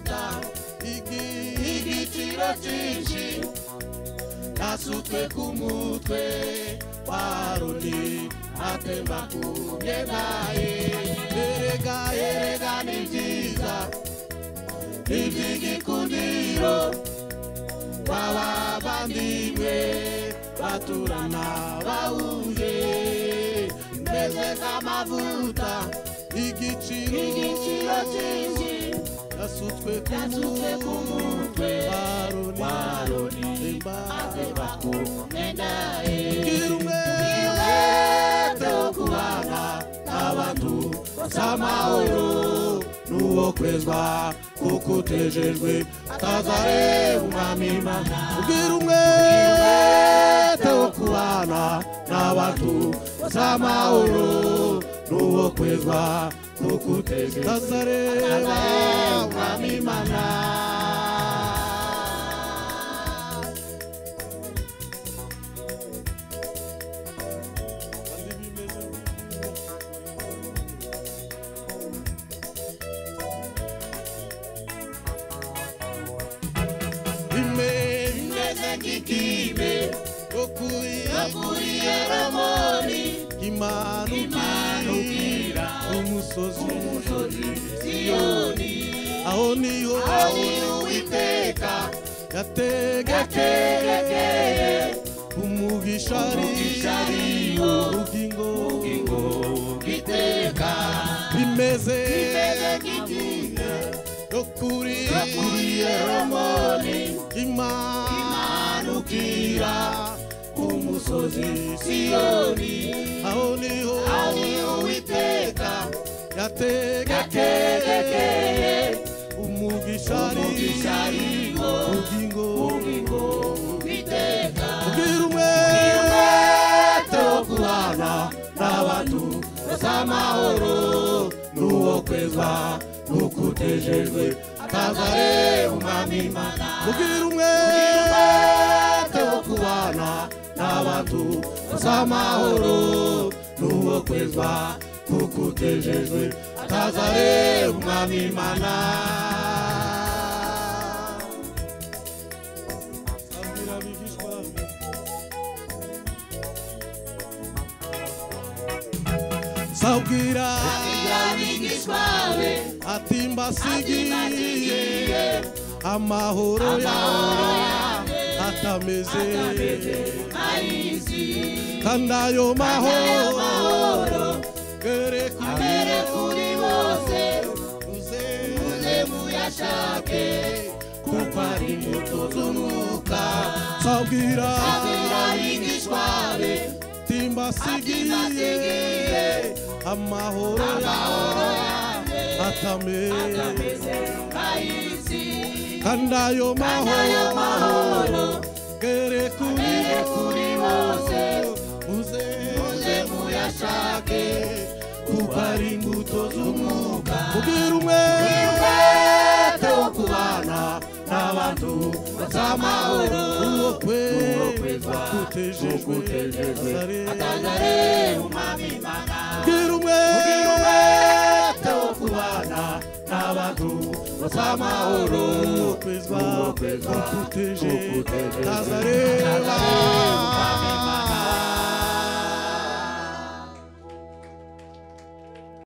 amavuta igiciro cyinshi yasutwe ku mutwe wa Aroni atemba ku myenda ye. Erega ni byiza iby'igikundiro w'abavandimwe baturana bahuje mbese nk'amavuta igiciro cyinshi yasutswe ku mutwe wa Aroni atemba ku myenda ye. Umwete wo kubana n'abantu b'amahoro n'uwo kwezwa kuko utejejwe atazareba umwami Imana. Ugira umwete wo kubana n'abantu b'amahoro n'uwo kwezwa kuko utejejwe atazareba umwami Imana. Kibe okuriye Ramoni imanukira umusozi Siyoni. Aho niho Uwiteka yategekeye umugisha ariwo ubugingo bw'iteka. Bimeze nk'ikibe okuriye Ramoni imanukira umusozi Siyoni. Aho niho Uwiteka yategekeye umugisha ariwo ubugingo bw'iteka. Ugira umwete wo kubana n'abantu b'amahoro n'uwo kwezwa nuko utejejwe atazareba umwami Imana. Ugira umwete wo kubana n'abantu b'amahoro n'uwo kwezwa kuko utejejwe atazareba umwami Imana. Sabwira abigishwa be ati mbasigiye amahoro yawe atameze kandi ayo mahoro gere kuri bose uze muyashake kuko ari imbuto z'umwuka. Sabwira abigishwa be ati mbasigiye amahoro yawe atameze kandi ayo mahoro gere kuri bose uze muyashake kuko ari imbuto z'umwuka. Ugira umwete wo kubana n'abantu b'amahoro n'uwo kwezwa utejejwe atazareba umwami Imana. Ugira umwete wo kubana n'abantu b'amahoro n'uwo kwezwa utejejwe atazareba umwami Imana.